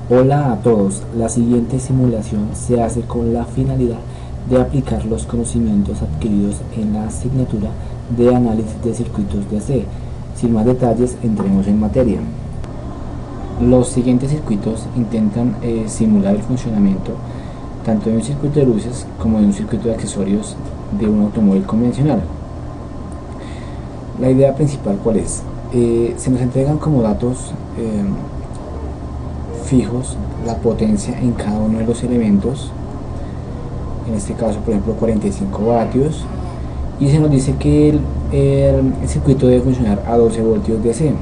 Hola a todos, la siguiente simulación se hace con la finalidad de aplicar los conocimientos adquiridos en la asignatura de análisis de circuitos DC. Sin más detalles, entremos en materia. Los siguientes circuitos intentan simular el funcionamiento tanto de un circuito de luces como de un circuito de accesorios de un automóvil convencional. La idea principal, ¿cuál es? Se nos entregan como datos fijos la potencia en cada uno de los elementos, en este caso por ejemplo 45 vatios, y se nos dice que el circuito debe funcionar a 12 voltios DC.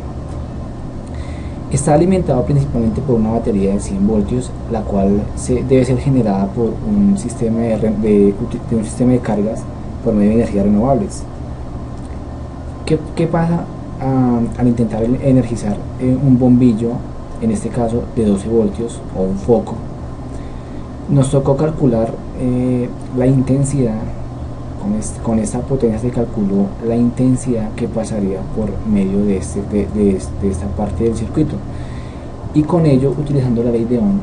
Está alimentado principalmente por una batería de 100 voltios, la cual debe ser generada por un sistema un sistema de cargas por medio de energías renovables. ¿Qué pasa al intentar energizar un bombillo, en este caso de 12 voltios o un foco? Nos tocó calcular la intensidad. Con esta potencia se calculó la intensidad que pasaría por medio de esta parte del circuito, y con ello, utilizando la ley de Ohm,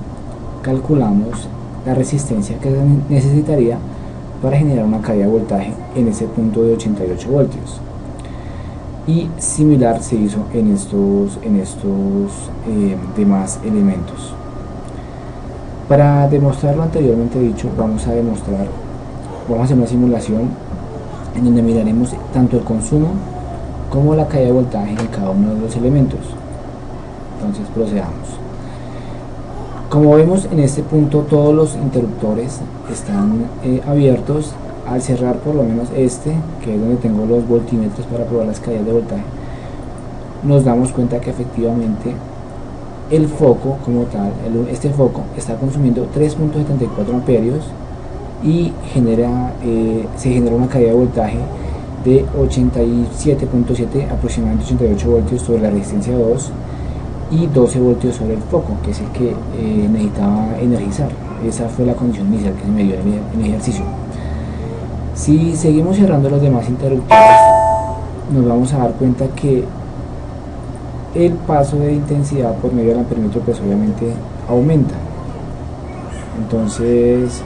calculamos la resistencia que se necesitaría para generar una caída de voltaje en ese punto de 88 voltios. Y similar se hizo en estos demás elementos. Para demostrar lo anteriormente dicho, vamos a hacer una simulación en donde miraremos tanto el consumo como la caída de voltaje en cada uno de los elementos. Entonces procedamos. Como vemos, en este punto todos los interruptores están abiertos. Al cerrar por lo menos este, que es donde tengo los voltímetros para probar las caídas de voltaje, nos damos cuenta que efectivamente el foco como tal, este foco está consumiendo 3.74 amperios y se genera una caída de voltaje de 87.7, aproximadamente 88 voltios sobre la resistencia 2 y 12 voltios sobre el foco, que es el que necesitaba energizar. Esa fue la condición inicial que se me dio en el ejercicio. Si seguimos cerrando los demás interruptores, nos vamos a dar cuenta que el paso de intensidad por medio del amperímetro pues obviamente aumenta. Entonces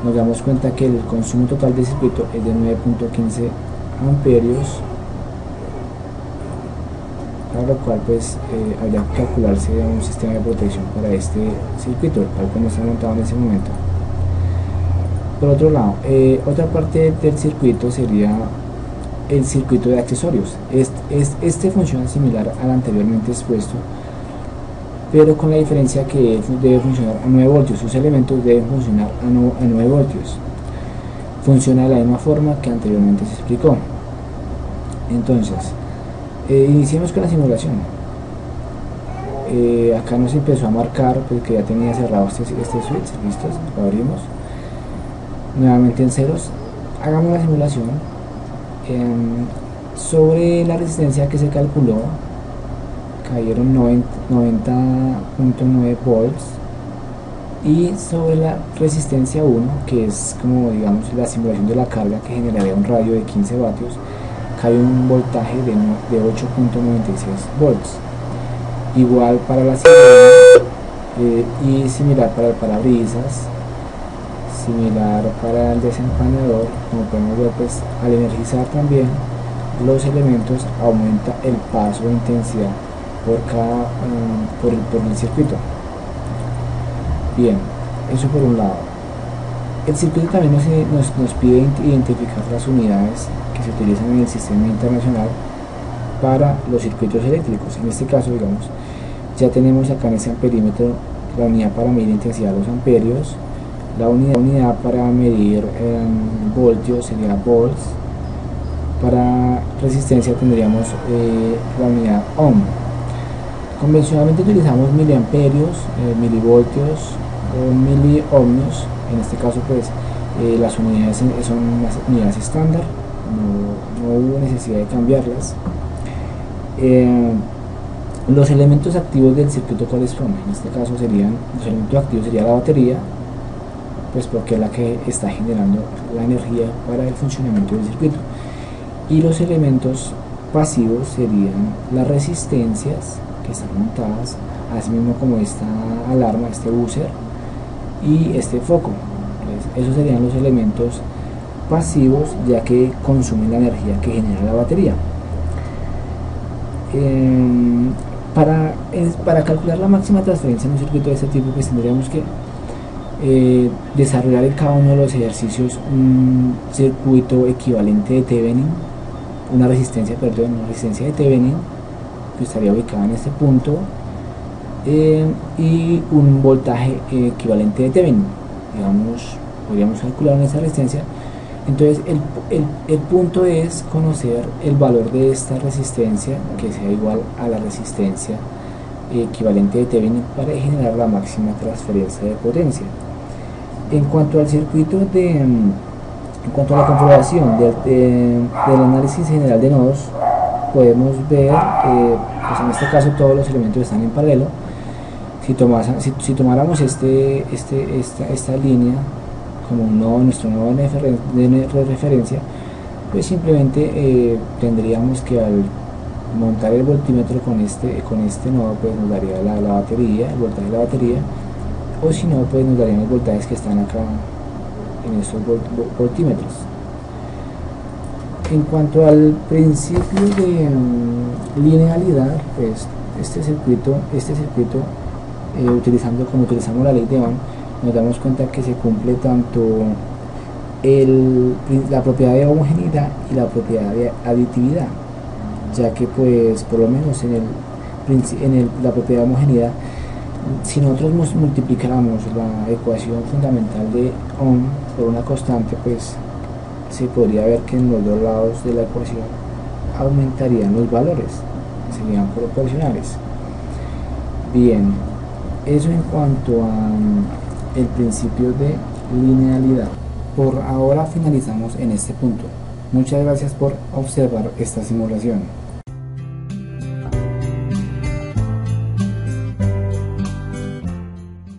nos damos cuenta que el consumo total del circuito es de 9.15 amperios, para lo cual pues habría que calcularse un sistema de protección para este circuito, el cual no está montado en ese momento. Por otro lado, otra parte del circuito sería el circuito de accesorios. Este funciona similar al anteriormente expuesto, pero con la diferencia que debe funcionar a 9 voltios. Sus elementos deben funcionar a 9 voltios. Funciona de la misma forma que anteriormente se explicó. Entonces, iniciemos con la simulación. Acá nos empezó a marcar porque ya tenía cerrado este switch. Listos, lo abrimos nuevamente en ceros. Hagamos la simulación. Sobre la resistencia que se calculó, cayeron 90.9 volts, y sobre la resistencia 1, que es como digamos la simulación de la carga que generaría un radio de 15 vatios, cae un voltaje de 8.96 volts. Igual para la sirena, y similar para el parabrisas, similar para el desempeñador. Como podemos ver, pues al energizar también los elementos aumenta el paso de intensidad por el circuito. Bien, eso por un lado. El circuito también nos pide identificar las unidades que se utilizan en el sistema internacional para los circuitos eléctricos. En este caso, digamos, ya tenemos acá en ese amperímetro la unidad para medir intensidad, los amperios. La unidad para medir voltios sería volts. Para resistencia tendríamos la unidad ohm. Convencionalmente utilizamos miliamperios, milivoltios o miliohmios. En este caso pues las unidades son las unidades estándar, no hubo necesidad de cambiarlas. Los elementos activos del circuito, ¿cuáles son? En este caso los elementos activos sería la batería, pues porque es la que está generando la energía para el funcionamiento del circuito, y los elementos pasivos serían las resistencias que están montadas asimismo como esta alarma, este buzzer y este foco. Entonces, esos serían los elementos pasivos, ya que consumen la energía que genera la batería. Para calcular la máxima transferencia en un circuito de este tipo, pues tendríamos que desarrollar en cada uno de los ejercicios un circuito equivalente de Thevenin, una resistencia de Thevenin que estaría ubicada en este punto, y un voltaje equivalente de Thevenin. Digamos, podríamos calcular esa resistencia. Entonces el punto es conocer el valor de esta resistencia que sea igual a la resistencia equivalente de Thevenin para generar la máxima transferencia de potencia. En cuanto al circuito en cuanto a la comprobación del análisis general de nodos, podemos ver, pues en este caso todos los elementos están en paralelo. Si tomáramos esta línea como un nodo, nuestro nodo de referencia, pues simplemente tendríamos que, al montar el voltímetro con este nodo, pues nos daría la batería, el voltaje de la batería, o si no, pues nos darían los voltajes que están acá en estos voltímetros. En cuanto al principio de linealidad, pues este circuito utilizamos la ley de Ohm, nos damos cuenta que se cumple tanto la propiedad de homogeneidad y la propiedad de aditividad, ya que pues por lo menos en la propiedad de homogeneidad, si nosotros multiplicáramos la ecuación fundamental de Ohm por una constante, pues se podría ver que en los dos lados de la ecuación aumentarían los valores, serían proporcionales. Bien, eso en cuanto a el principio de linealidad. Por ahora finalizamos en este punto. Muchas gracias por observar esta simulación.